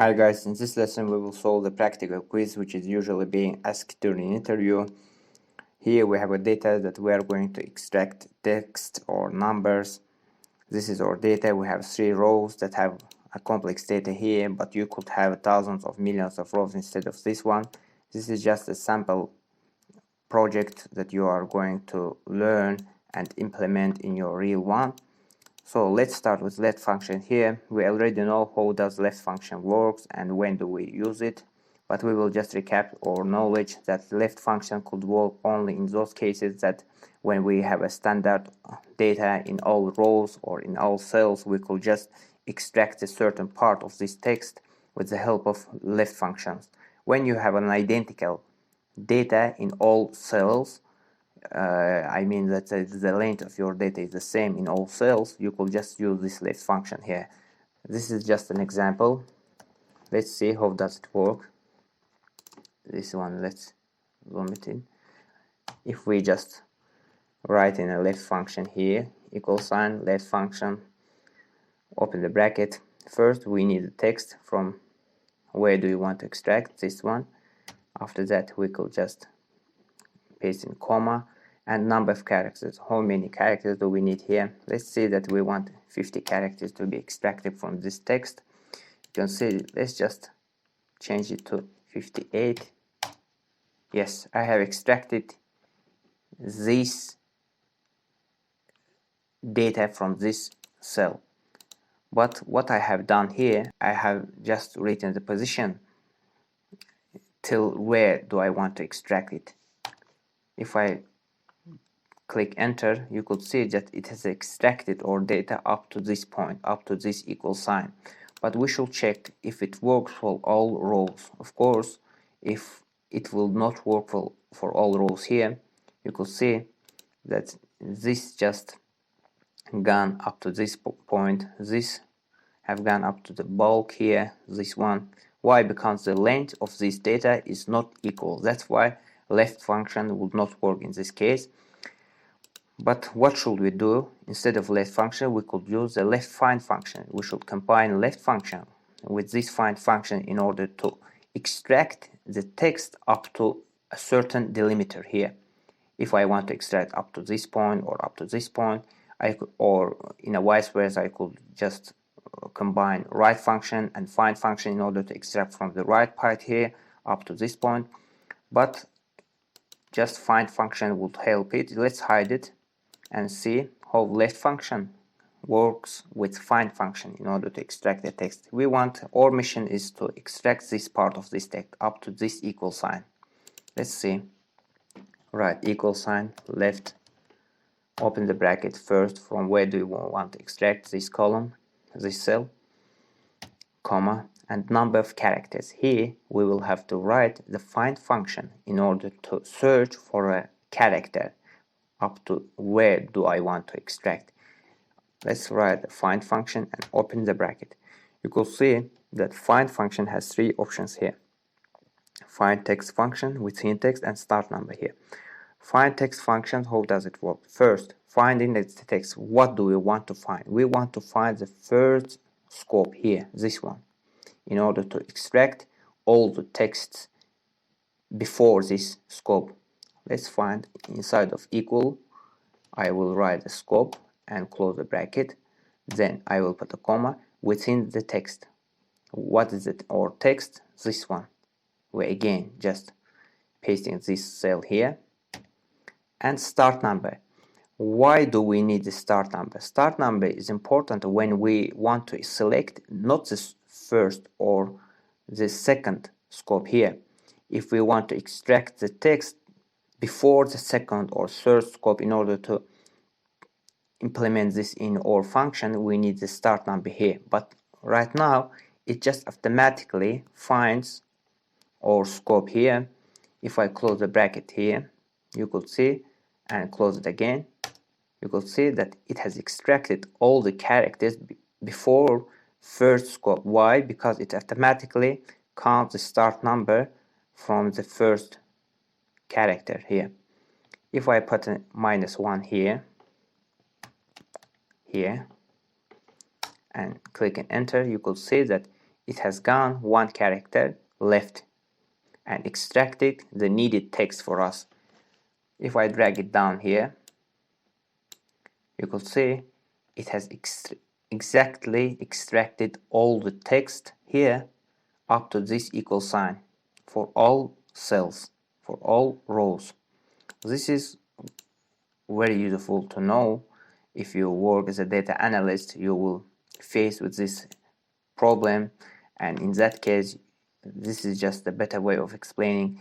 Hi guys, in this lesson we will solve the practical quiz which is usually being asked during an interview. Here we have a data that we are going to extract text or numbers. This is our data. We have 3 rows that have a complex data here, but you could have thousands of millions of rows instead of this one. This is just a sample project that you are going to learn and implement in your real one. So let's start with let function here. We already know how does let function works and when do we use it, but we will just recap our knowledge that let function could work only in those cases that when we have a standard data in all rows or in all cells, we could just extract a certain part of this text with the help of let functions. When you have an identical data in all cells, I mean that the length of your data is the same in all cells, you could just use this let function here. This is just an example. Let's see how does it work. This one, let's zoom it in. If we just write in a let function here, equal sign, let function, open the bracket. First we need the text from where do you want to extract, this one. After that we could just paste in comma and number of characters. How many characters do we need here? Let's say that we want 50 characters to be extracted from this text. You can see, let's just change it to 58. Yes, I have extracted this data from this cell. But what I have done here, I have just written the position till where do I want to extract it. If I click enter, you could see that it has extracted our data up to this point, up to this equal sign. But we should check if it works for all rows. Of course, if it will not work for all rows here, you could see that this just gone up to this point, this have gone up to the bulk here, this one. Why? Because the length of this data is not equal. That's why left function would not work in this case. But what should we do? Instead of left function, we could use the left find function. We should combine left function with this find function in order to extract the text up to a certain delimiter here. If I want to extract up to this point or up to this point, I could, or in a vice versa, I could just combine right function and find function in order to extract from the right part here up to this point. But just find function would help it. Let's hide it and see how left function works with find function in order to extract the text. We want, our mission is to extract this part of this text up to this equal sign. Let's see. Right, equal sign, left, open the bracket first. From where do you want to extract this column, this cell, comma, and number of characters. Here we will have to write the find function in order to search for a character up to where do I want to extract. Let's write the find function and open the bracket. You could see that find function has 3 options here. Find text function with hint text and start number here. Find text function, how does it work? First, finding the text, what do we want to find? We want to find the first scope here, this one, in order to extract all the texts before this scope. Let's find inside of equal, I will write the scope and close the bracket. Then I will put a comma within the text. What is it? Our text, this one. We again just pasting this cell here. And start number. Why do we need the start number? Start number is important when we want to select not the first or the second scope here. If we want to extract the text before the second or third scope in order to implement this in our function, we need the start number here. But right now it just automatically finds our scope here. If I close the bracket here, you could see, and close it again, you could see that it has extracted all the characters before first scope. Why? Because it automatically counts the start number from the first character here. If I put a -1 here and click and enter, you could see that it has gone one character left and extracted the needed text for us. If I drag it down here, you could see it has exactly extracted all the text here up to this equal sign for all cells, for all rows. This is very useful to know. If you work as a data analyst, you will face with this problem, and in that case this is just a better way of explaining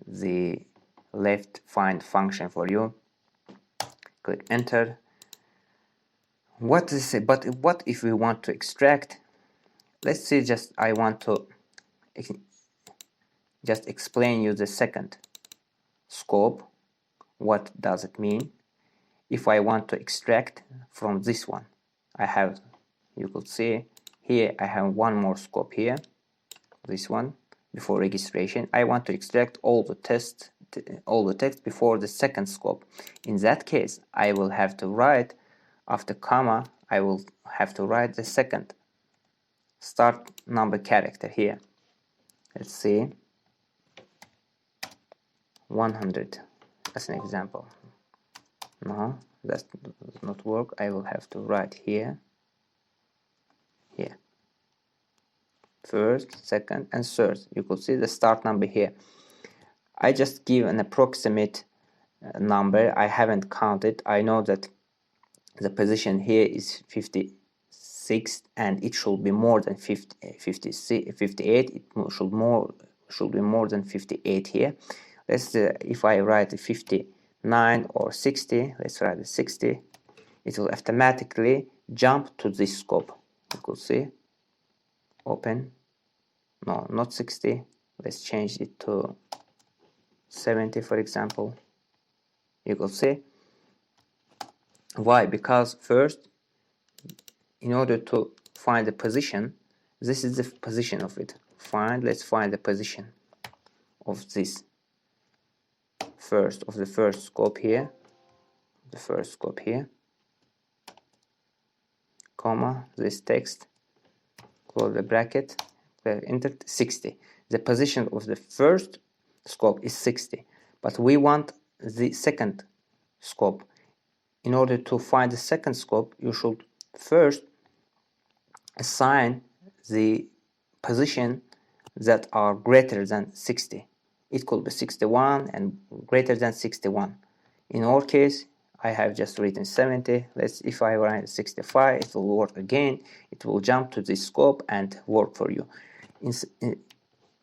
the left find function for you. Click enter. What is it? But what if we want to extract? Let's say just I want to just explain you the second scope. What does it mean? If I want to extract from this one, I have, you could see here I have one more scope here, this one before registration. I want to extract all the text before the second scope. In that case, I will have to write after comma, I will have to write the second start number character here. Let's see, 100 as an example. No, that does not work. I will have to write here, first, second, and third. You could see the start number here. I just give an approximate number. I haven't counted. I know that the position here is 56 and it should be more than 58. It should be more than 58 here. Let's if I write 59 or 60, let's write 60, it will automatically jump to this scope. You could see, open, no, not 60, let's change it to 70 for example. You could see. Why? Because first, in order to find the position, this is the position of it. Let's find the position of this the first scope here, comma, this text, close the bracket, enter, 60. The position of the first scope is 60, but we want the second scope. In order to find the second scope, you should first assign the position that are greater than 60. It could be 61 and greater than 61. In our case, I have just written 70. If I write 65, it will work again. It will jump to this scope and work for you.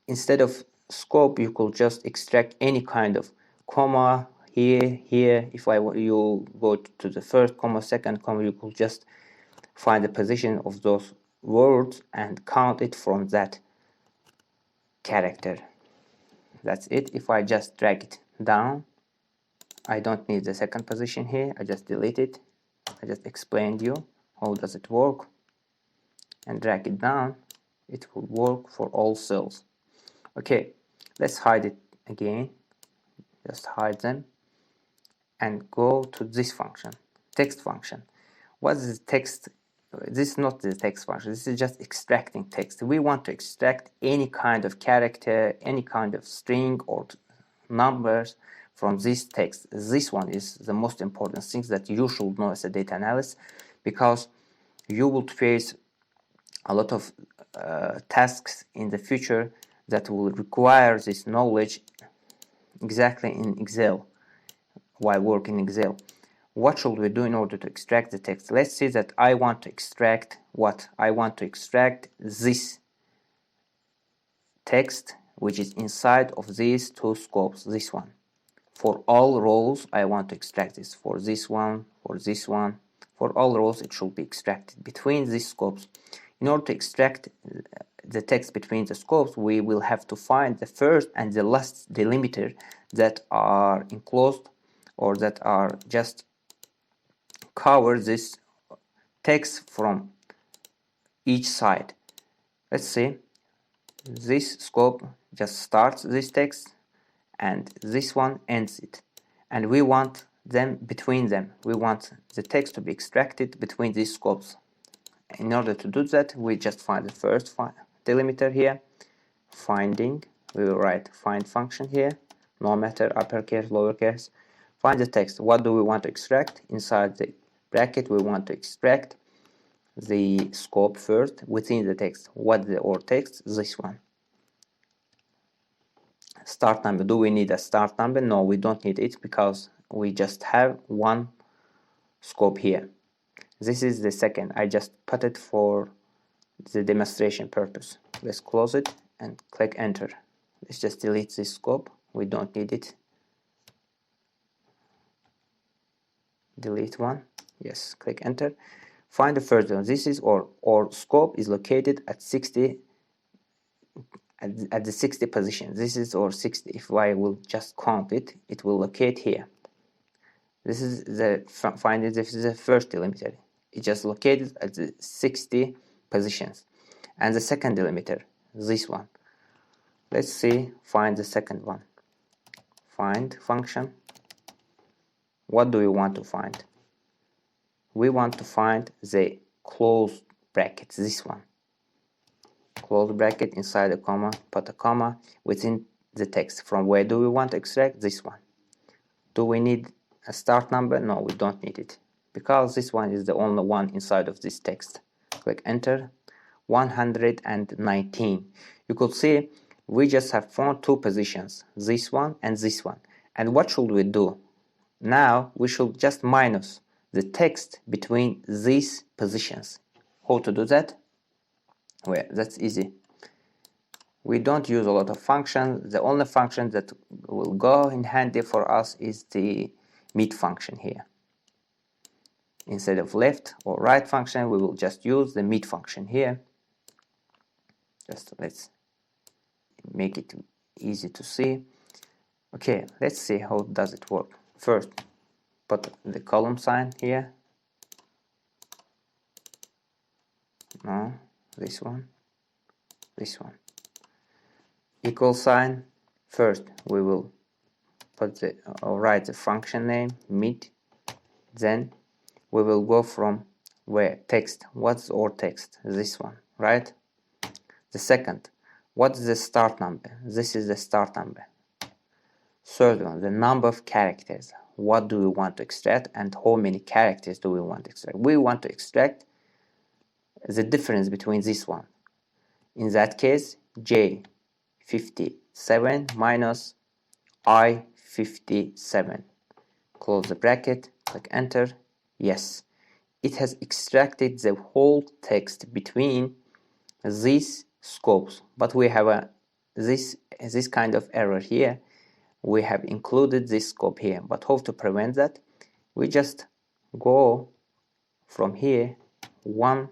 Instead of scope, you could just extract any kind of comma here. If you go to the first comma, second comma, you could just find the position of those words and count it from that character. That's it. If I just drag it down, I don't need the second position here. I just delete it. I just explained you how does it work, and drag it down. It will work for all cells. Okay, let's hide it again. Just hide them and go to this function, text function. What is the text? This is not the text function. This is just extracting text. We want to extract any kind of character, any kind of string or numbers from this text. This one is the most important thing that you should know as a data analyst, because you will face a lot of tasks in the future that will require this knowledge exactly in Excel, while working in Excel. What should we do in order to extract the text? Let's say that I want to extract what? I want to extract this text which is inside of these two scopes, this one. For all rows, I want to extract this. For this one, for this one, for all rows, it should be extracted between these scopes. In order to extract the text between the scopes, we will have to find the first and the last delimiter that are enclosed or that are just cover this text from each side. Let's see, this scope just starts this text and this one ends it, and we want them between them. We want the text to be extracted between these scopes. In order to do that, we just find the first delimiter here, finding, we will write find function here, no matter uppercase, lowercase, find the text. What do we want to extract? Inside the bracket we want to extract the scope first within the text. What the or text? This one. Start number. Do we need a start number? No, we don't need it because we just have one scope here. This is the second. I just put it for the demonstration purpose. Let's close it and click enter. Let's just delete this scope. We don't need it. Delete one. Yes, click enter. Find the first one. This is or scope is located at 60 at the 60 position. This is or 60. If I will just count it, it will locate here. This is the find it. This is the first delimiter. It just located at the 60 positions. And the second delimiter, this one. Let's see. Find the second one. Find function. What do we want to find? We want to find the closed bracket. This one. Close bracket inside a comma, put a comma within the text. From where do we want to extract? This one. Do we need a start number? No, we don't need it because this one is the only one inside of this text. Click enter. 119. You could see we just have found two positions, this one and this one. And what should we do? Now we should just minus the text between these positions. How to do that? Well, that's easy. We don't use a lot of functions. The only function that will go in handy for us is the mid function here. Instead of left or right function, we will just use the mid function here. Just let's make it easy to see. Okay, let's see how does it work. First, put the column sign here. No, this one. Equal sign. First, we will put the or write the function name mid. Then we will go from where text. What's our text? This one, right? The second, what is the start number? This is the start number. Third one, the number of characters. What do we want to extract and how many characters do we want to extract? We want to extract the difference between this one. In that case, J57 minus I57. Close the bracket, click enter. Yes, it has extracted the whole text between these scopes, but we have this kind of error here. We have included this scope here, but how to prevent that? We just go from here one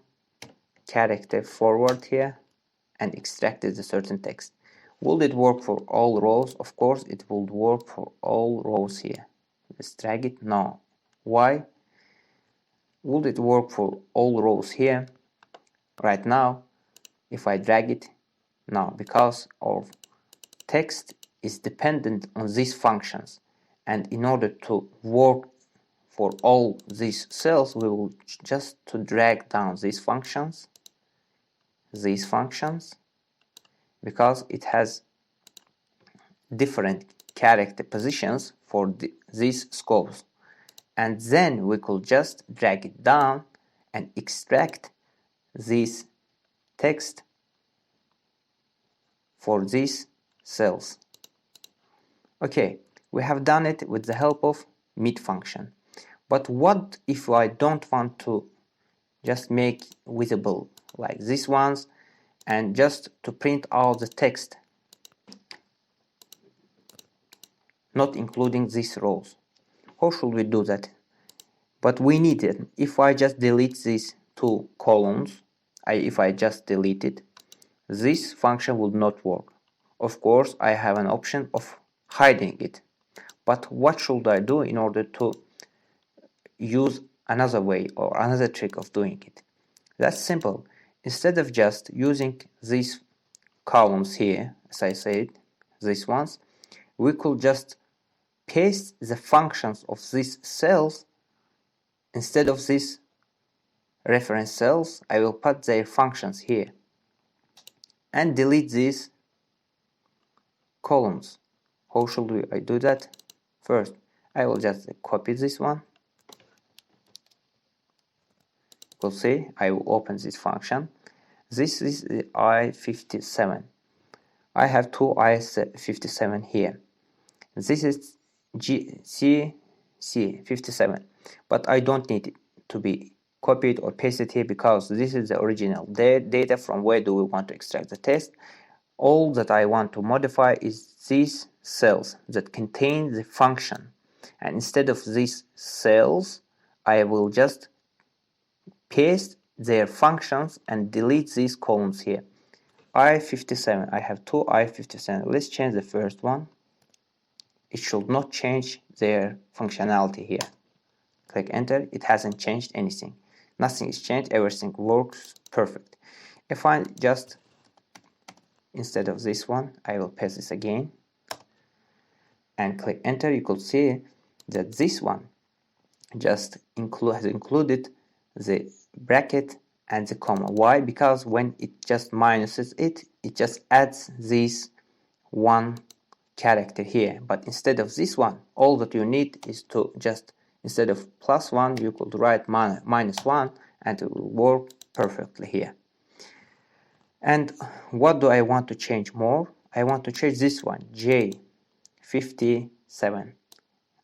character forward here and extracted a certain text. Will it work for all rows? Of course it will work for all rows here. Let's drag it. No. Why? Would it work for all rows here? Right now, if I drag it, no, because our text is dependent on these functions, and in order to work for all these cells, we will just to drag down these functions, because it has different character positions for these scopes, and then we could just drag it down and extract this text for these cells. Okay, we have done it with the help of mid function. But what if I don't want to just make visible like these ones and just to print out the text, not including these rows? How should we do that? But we need it. If I just delete these two columns, if I just delete it, this function will not work. Of course, I have an option of hiding it. But what should I do in order to use another way or another trick of doing it? That's simple. Instead of just using these columns here, as I said, these ones, we could just paste the functions of these cells instead of these reference cells. I will put their functions here. and delete these columns. How should I do that? First, I will just copy this one. You'll see I will open this function. This is the I57. I have two I57 here. This is C57, but I don't need it to be copied or pasted here because this is the original data from where do we want to extract the test. All that I want to modify is these cells that contain the function, and instead of these cells I will just paste their functions and delete these columns here. I57, I have two I57. Let's change the first one. It should not change their functionality here. Click enter. It hasn't changed anything. Nothing is changed. Everything works perfect. If I just, instead of this one, I will paste this again and click enter, you could see that this one just has included the bracket and the comma. Why? Because when it just minuses it, it just adds this one character here. But instead of this one, all that you need is to just, instead of +1, you could write -1 and it will work perfectly here. And what do I want to change more? I want to change this one, J57.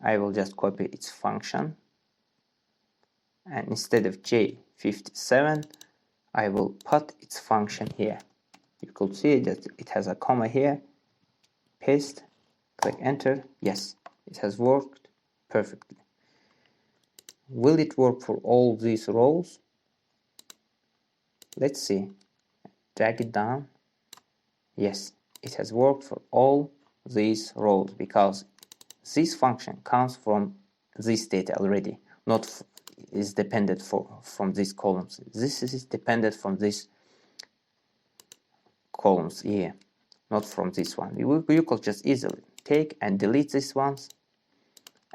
I will just copy its function, and instead of J57 I will put its function here. You could see that it has a comma here. Paste, click enter. Yes, it has worked perfectly. Will it work for all these rows? Let's see. Drag it down. Yes, it has worked for all these rows because this function comes from this data already, not is dependent from these columns. This is dependent from these columns here, not from this one. You could just easily take and delete these ones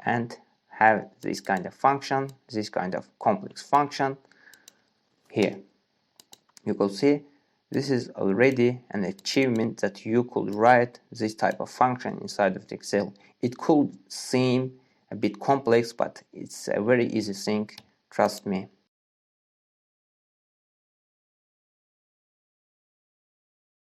and have this kind of function, this kind of complex function here. You could see this is already an achievement that you could write this type of function inside of the Excel. It could seem a bit complex, but it's a very easy thing, trust me.